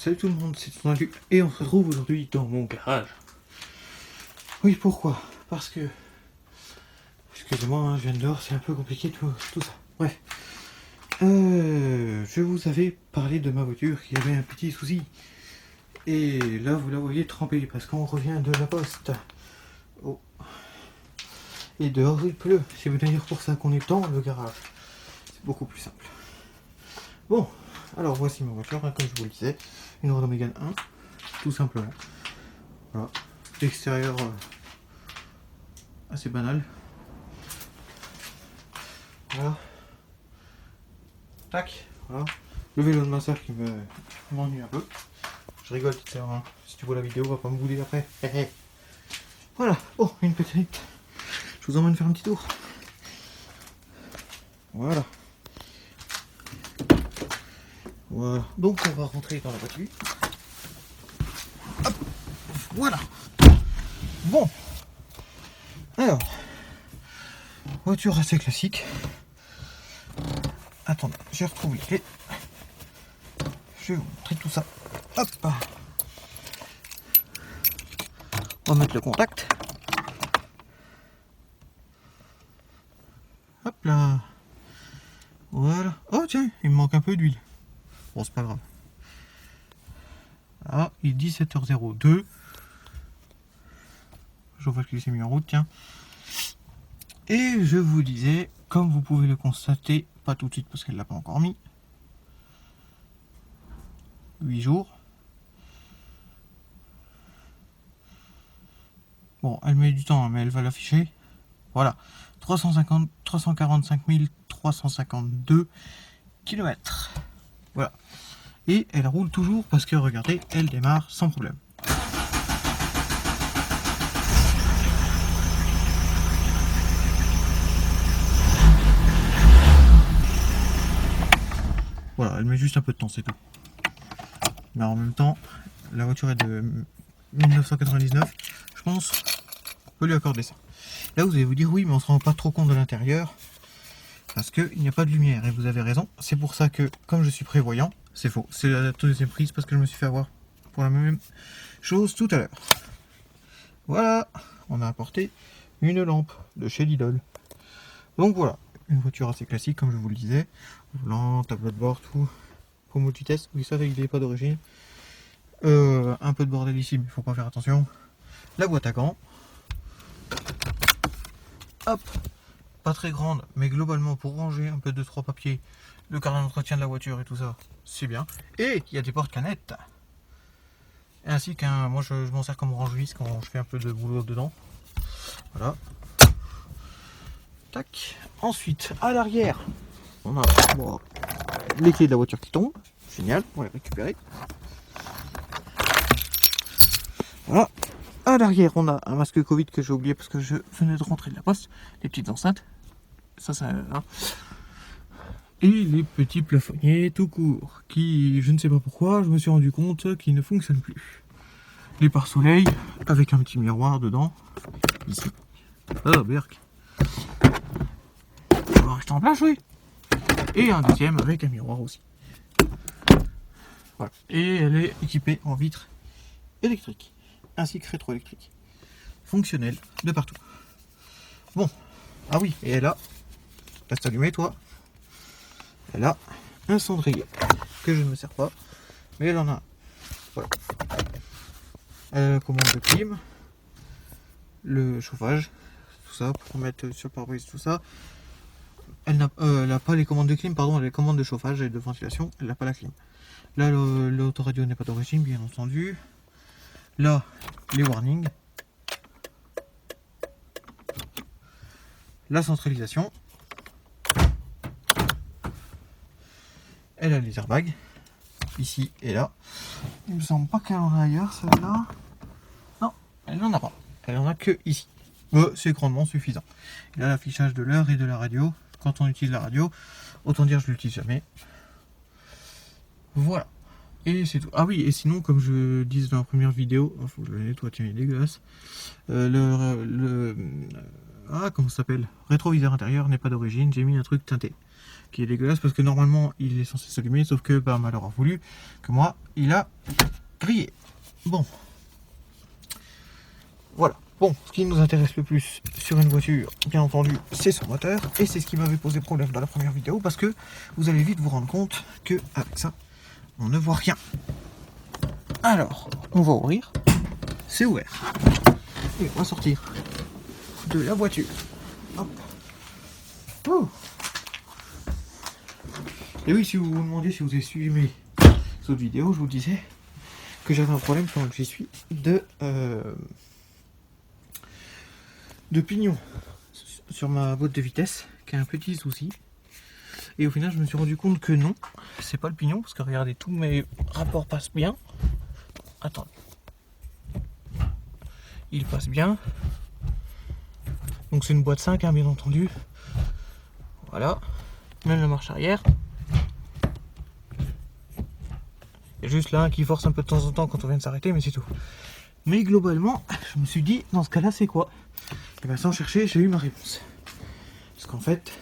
Salut tout le monde, c'est Tondu et on se retrouve aujourd'hui dans mon garage. Oui, pourquoi? Parce que... Excusez-moi, hein, je viens de dehors, c'est un peu compliqué tout ça. Bref. Je vous avais parlé de ma voiture qui avait un petit souci. Et là, vous la voyez tremper parce qu'on revient de la poste. Oh. Et dehors, il pleut. C'est d'ailleurs pour ça qu'on est dans le garage. C'est beaucoup plus simple. Bon, alors voici ma voiture, hein, comme je vous le disais. Une Renault Mégane 1, tout simplement. Voilà. L'extérieur assez banal. Voilà. Tac, voilà. Le vélo de ma soeur qui m'ennuie un peu. Je rigole tout à l'heure, hein. Si tu vois la vidéo, on va pas me bouder après. Voilà, oh, une petite. Je vous emmène faire un petit tour. Voilà. Voilà. Donc on va rentrer dans la voiture. Hop. Voilà. Bon. Alors. Voiture assez classique. Attendez, j'ai retrouvé les clés. Je vais vous montrer tout ça. Hop. On va mettre le contact. Hop là. Voilà. Oh tiens, il me manque un peu d'huile. Bon, c'est pas grave. Voilà, il est 17h02. Je vois qu'il s'est mis en route, tiens. Et je vous disais, comme vous pouvez le constater, pas tout de suite parce qu'elle l'a pas encore mis. 8 jours. Bon, elle met du temps, mais elle va l'afficher. Voilà. 345 352 km. Voilà. Et elle roule toujours parce que regardez, elle démarre sans problème. Voilà, elle met juste un peu de temps, c'est tout. Mais en même temps, la voiture est de 1999. Je pense qu'on peut lui accorder ça. Là, vous allez vous dire, oui, mais on ne se rend pas trop compte de l'intérieur. Parce qu'il n'y a pas de lumière. Et vous avez raison. C'est pour ça que, comme je suis prévoyant, c'est faux. C'est la deuxième prise parce que je me suis fait avoir pour la même chose tout à l'heure. Voilà. On a apporté une lampe de chez Lidl. Donc voilà. Une voiture assez classique, comme je vous le disais. Volant, tableau de bord, tout. Pour multitest. Oui, ça, il n'est pas d'origine. Un peu de bordel ici, mais il faut pas faire attention. La boîte à gants. Hop. Pas très grande, mais globalement pour ranger un peu de 3 papiers, le carnet d'entretien de la voiture et tout ça, c'est bien. Et il y a des porte-canettes. Ainsi qu'un... Moi je m'en sers comme range-vis quand je fais un peu de boulot dedans. Voilà. Tac. Ensuite, à l'arrière, on a les clés de la voiture qui tombent. Génial, on va les récupérer. Voilà. À l'arrière, on a un masque Covid que j'ai oublié parce que je venais de rentrer de la poste. Les petites enceintes. Ça. Hein. Et les petits plafonniers tout court, qui, je ne sais pas pourquoi, je me suis rendu compte qu'ils ne fonctionnent plus. Les pare-soleil, avec un petit miroir dedans, ici. Oh, Berk. Ça va rester en place, oui. Et un deuxième avec un miroir aussi. Voilà. Et elle est équipée en vitre électrique, ainsi que rétroélectrique. Fonctionnelle de partout. Bon, ah oui, et elle a... Reste allumé, toi. Elle a un cendrier que je ne me sers pas, mais elle en a un. Voilà. Elle a la commande de clim, le chauffage, tout ça pour mettre sur le pare-brise, tout ça. Elle n'a pas les commandes de clim, pardon, elle a les commandes de chauffage et de ventilation, elle n'a pas la clim. Là, l'autoradio n'est pas d'origine, bien entendu. Là, les warnings. La centralisation. Elle a les airbags, ici et là. Il me semble pas qu'elle en a ailleurs, celle-là. Non, elle n'en a pas. Elle en a que ici. C'est grandement suffisant. Il a l'affichage de l'heure et de la radio. Quand on utilise la radio, autant dire je l'utilise jamais. Voilà. Et c'est tout. Ah oui, et sinon, comme je disais dans la première vidéo, il faut que je le nettoie, tiens, il est dégueulasse. comment ça s'appelle, rétroviseur intérieur n'est pas d'origine. J'ai mis un truc teinté qui est dégueulasse parce que normalement il est censé s'allumer, sauf que bah, malheur a voulu que moi il a grillé. Bon, voilà. Bon, ce qui nous intéresse le plus sur une voiture, bien entendu, c'est son moteur. Et c'est ce qui m'avait posé problème dans la première vidéo, parce que vous allez vite vous rendre compte que avec ça, on ne voit rien. Alors, on va ouvrir. C'est ouvert. Et on va sortir de la voiture. Hop. Oh. Et oui, si vous vous demandiez si vous avez suivi mes autres vidéos, je vous disais que j'avais un problème quand j'y suis de pignon sur ma boîte de vitesse qui a un petit souci. Et au final, je me suis rendu compte que non, c'est pas le pignon, parce que regardez, tous mes rapports passent bien. Attendez. Il passe bien. Donc c'est une boîte 5, hein, bien entendu. Voilà. Même la marche arrière. Il y a juste là qui force un peu de temps en temps quand on vient de s'arrêter, mais c'est tout. Mais globalement, je me suis dit, dans ce cas-là, c'est quoi? Et bien sans chercher, j'ai eu ma réponse. Parce qu'en fait,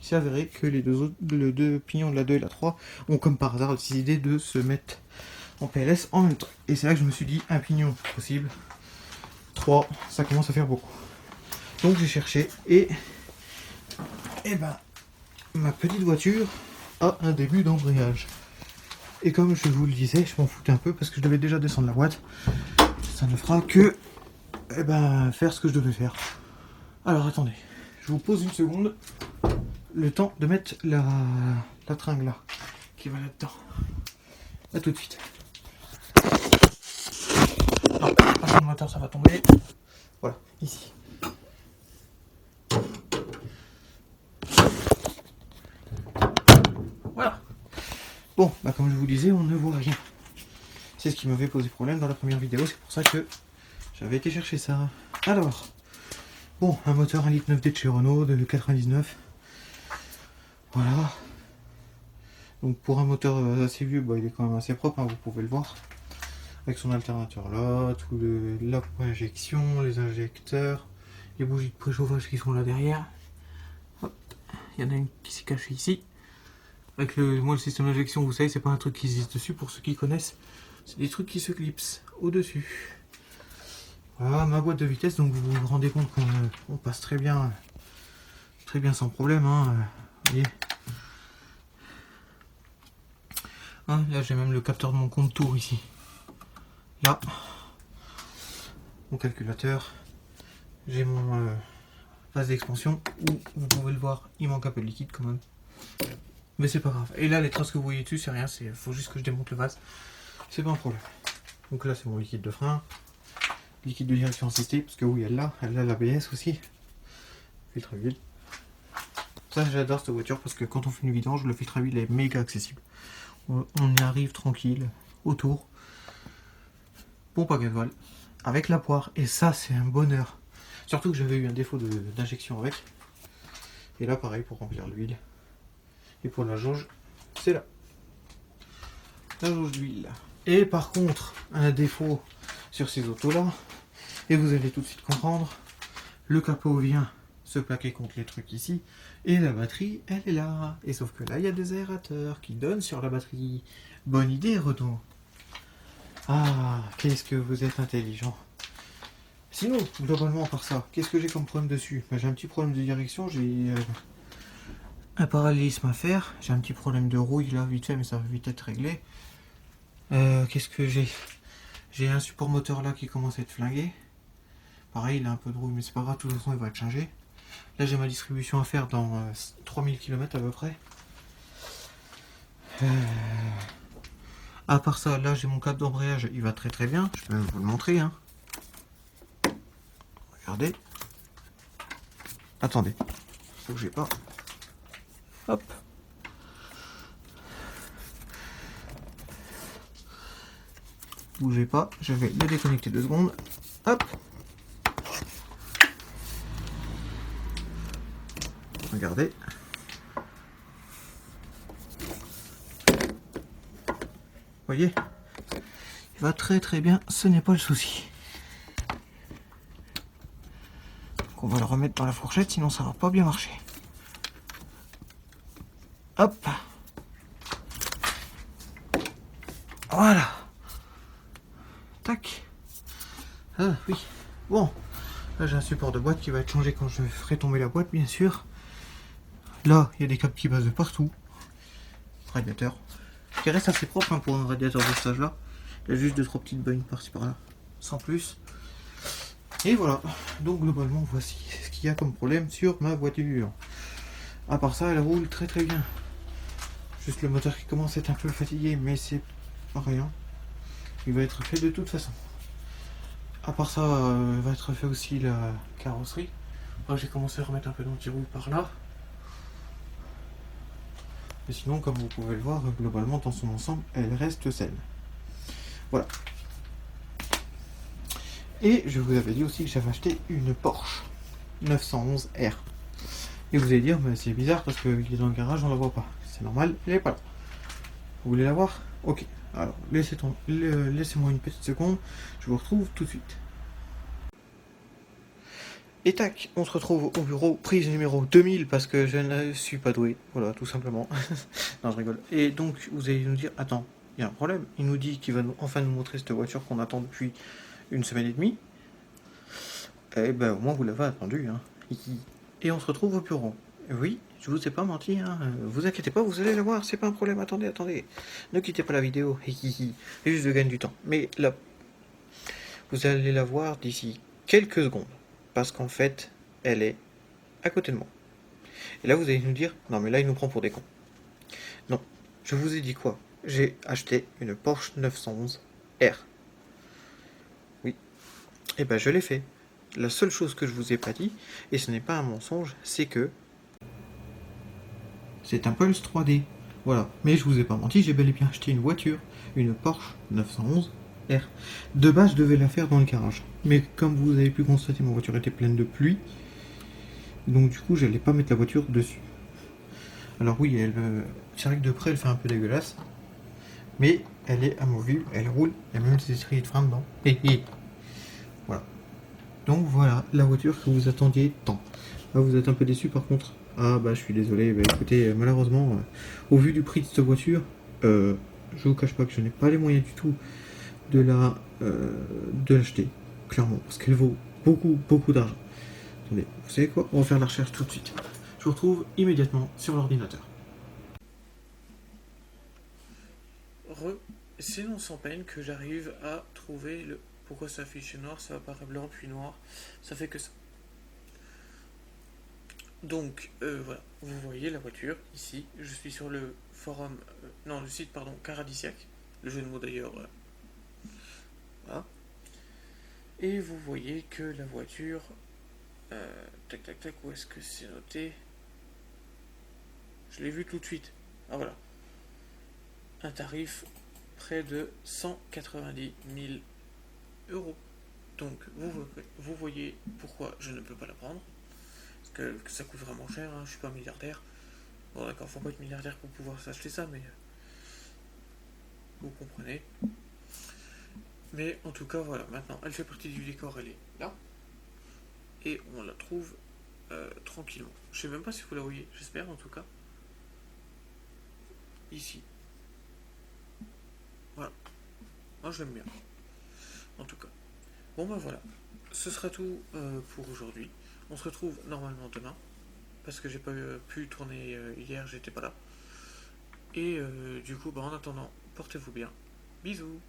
il s'est avéré que les deux pignons de la 2 et la 3 ont comme par hasard décidé de se mettre en PLS en même temps. Et c'est là que je me suis dit, un pignon possible, 3, ça commence à faire beaucoup. Donc j'ai cherché et ben ma petite voiture a un début d'embrayage. Et comme je vous le disais, je m'en foutais un peu parce que je devais déjà descendre la boîte. Ça ne fera que faire ce que je devais faire. Alors attendez, je vous pose une seconde, le temps de mettre la tringle là, qui va là-dedans. A tout de suite. Non, pas sur le moteur, ça va tomber. Voilà, ici. Voilà. Bon, bah comme je vous disais, on ne voit rien. C'est ce qui m'avait posé problème dans la première vidéo, c'est pour ça que j'avais été chercher ça. Alors, bon, un moteur 1,9 litre de chez Renault de 99. Voilà. Donc pour un moteur assez vieux, bah, il est quand même assez propre, hein, vous pouvez le voir. Avec son alternateur là, tout la pompe à injection, les injecteurs, les bougies de préchauffage qui sont là derrière. Hop. Il y en a une qui s'est cachée ici. Avec le système d'injection, vous savez, c'est pas un truc qui existe dessus, pour ceux qui connaissent. C'est des trucs qui se clipsent au-dessus. Voilà ma boîte de vitesse, donc vous vous rendez compte qu'on passe très bien sans problème. Hein, vous voyez. Hein, là j'ai même le capteur de mon compte tour ici. Là, mon calculateur, j'ai mon vase d'expansion où vous pouvez le voir, il manque un peu de liquide quand même. Mais c'est pas grave. Et là, les traces que vous voyez dessus, c'est rien, il faut juste que je démonte le vase. C'est pas un problème. Donc là, c'est mon liquide de frein. Liquide de direction assistée, parce que oui, elle a l'ABS aussi. Filtre à huile. Ça, j'adore cette voiture parce que quand on fait une vidange, le filtre à huile est méga accessible. On y arrive tranquille, autour. Pompe à gasoil, avec la poire. Et ça, c'est un bonheur. Surtout que j'avais eu un défaut d'injection avec. Et là, pareil, pour remplir l'huile. Et pour la jauge, c'est là. La jauge d'huile. Et par contre, un défaut sur ces autos-là, et vous allez tout de suite comprendre, le capot vient se plaquer contre les trucs ici, et la batterie, elle est là. Et sauf que là, il y a des aérateurs qui donnent sur la batterie. Bonne idée, Renault. Ah, qu'est-ce que vous êtes intelligent. Sinon, globalement, par ça, qu'est-ce que j'ai comme problème dessus? J'ai un petit problème de direction, j'ai un parallélisme à faire, j'ai un petit problème de rouille là, vite fait, mais ça va vite être réglé. Qu'est-ce que j'ai? J'ai un support moteur là qui commence à être flingué. Pareil, il a un peu de rouille, mais c'est pas grave, de toute façon, il va être changé. Là, j'ai ma distribution à faire dans 3000 km à peu près. À part ça, là, j'ai mon câble d'embrayage, il va très très bien. Je peux même vous le montrer. Hein. Regardez. Attendez. Bougez pas. Hop. Bougez pas, je vais le déconnecter 2 secondes. Hop. Regardez. Vous voyez, il va très très bien, ce n'est pas le souci. Donc on va le remettre dans la fourchette, sinon ça va pas bien marcher. Hop. Voilà. Tac. Ah oui. Bon. Là j'ai un support de boîte qui va être changé quand je ferai tomber la boîte, bien sûr. Là, il y a des câbles qui passent de partout. Radiateur. Qui reste assez propre pour un radiateur de ce âge-là. Il y a juste 2-3 petites bagnes par-ci par-là. Sans plus. Et voilà. Donc globalement, voici ce qu'il y a comme problème sur ma voiture. À part ça, elle roule très très bien. Juste le moteur qui commence à être un peu fatigué, mais c'est pas rien. Il va être fait de toute façon. À part ça, va être fait aussi la carrosserie. J'ai commencé à remettre un peu d'anti-roule par là. Mais sinon, comme vous pouvez le voir, globalement, dans son ensemble, elle reste saine. Voilà. Et je vous avais dit aussi que j'avais acheté une Porsche 911 R. Et vous allez dire, mais c'est bizarre parce qu'il est dans le garage, on la voit pas. C'est normal, elle est pas là. Vous voulez la voir? Ok. Alors, laissez-moi une petite seconde. Je vous retrouve tout de suite. Et tac, on se retrouve au bureau, prise numéro 2000 parce que je ne suis pas doué. Voilà, tout simplement. Non, je rigole. Et donc, vous allez nous dire, attends, il y a un problème. Il nous dit qu'il va enfin nous montrer cette voiture qu'on attend depuis une semaine et demie. Eh ben, au moins, vous l'avez attendu. Hein. Et on se retrouve au bureau. Oui, je vous ai pas menti. Hein. Vous inquiétez pas, vous allez la voir. C'est pas un problème. Attendez, attendez. Ne quittez pas la vidéo. C'est juste de gagner du temps. Mais là, vous allez la voir d'ici quelques secondes. Parce qu'en fait, elle est à côté de moi. Et là, vous allez nous dire, non mais là, il nous prend pour des cons. Non, je vous ai dit quoi? J'ai acheté une Porsche 911 R. Oui. Et ben, je l'ai fait. La seule chose que je vous ai pas dit, et ce n'est pas un mensonge, c'est que c'est un Pulse 3D. Voilà. Mais je vous ai pas menti, j'ai bel et bien acheté une voiture, une Porsche 911 R. De base, je devais la faire dans le garage. Mais comme vous avez pu constater, ma voiture était pleine de pluie. Donc du coup, j'allais pas mettre la voiture dessus. Alors oui, c'est vrai que de près, elle fait un peu dégueulasse. Mais elle est amovible, elle roule, il y a même des étriers de frein dedans. Voilà. Donc voilà, la voiture que vous attendiez tant. Là, vous êtes un peu déçu par contre. Ah bah je suis désolé, bah écoutez, malheureusement, au vu du prix de cette voiture, je vous cache pas que je n'ai pas les moyens du tout de l'acheter, clairement, parce qu'elle vaut beaucoup d'argent. Attendez, vous savez quoi? On va faire la recherche tout de suite. Je vous retrouve immédiatement sur l'ordinateur. C'est non sans peine que j'arrive à trouver le... Pourquoi ça affiche noir, ça apparaît blanc puis noir, ça fait que ça. Donc voilà, vous voyez la voiture ici, je suis sur le forum, non le site pardon, Caradisiac, le jeu de mots d'ailleurs, voilà. Et vous voyez que la voiture, tac tac tac, où est-ce que c'est noté? Je l'ai vu tout de suite, ah voilà, un tarif près de 190 000 euros. Donc vous voyez pourquoi je ne peux pas la prendre. Parce que ça coûte vraiment cher, hein, je suis pas milliardaire. Bon d'accord, faut pas être milliardaire pour pouvoir s'acheter ça, mais vous comprenez. Mais en tout cas voilà, maintenant elle fait partie du décor, elle est là. Et on la trouve tranquillement. Je sais même pas si vous la voyez, j'espère en tout cas. Ici. Voilà. Moi je l'aime bien. En tout cas. Bon ben voilà. Ce sera tout pour aujourd'hui. On se retrouve normalement demain. Parce que j'ai pas pu tourner hier, j'étais pas là. Et du coup, en attendant, portez-vous bien. Bisous.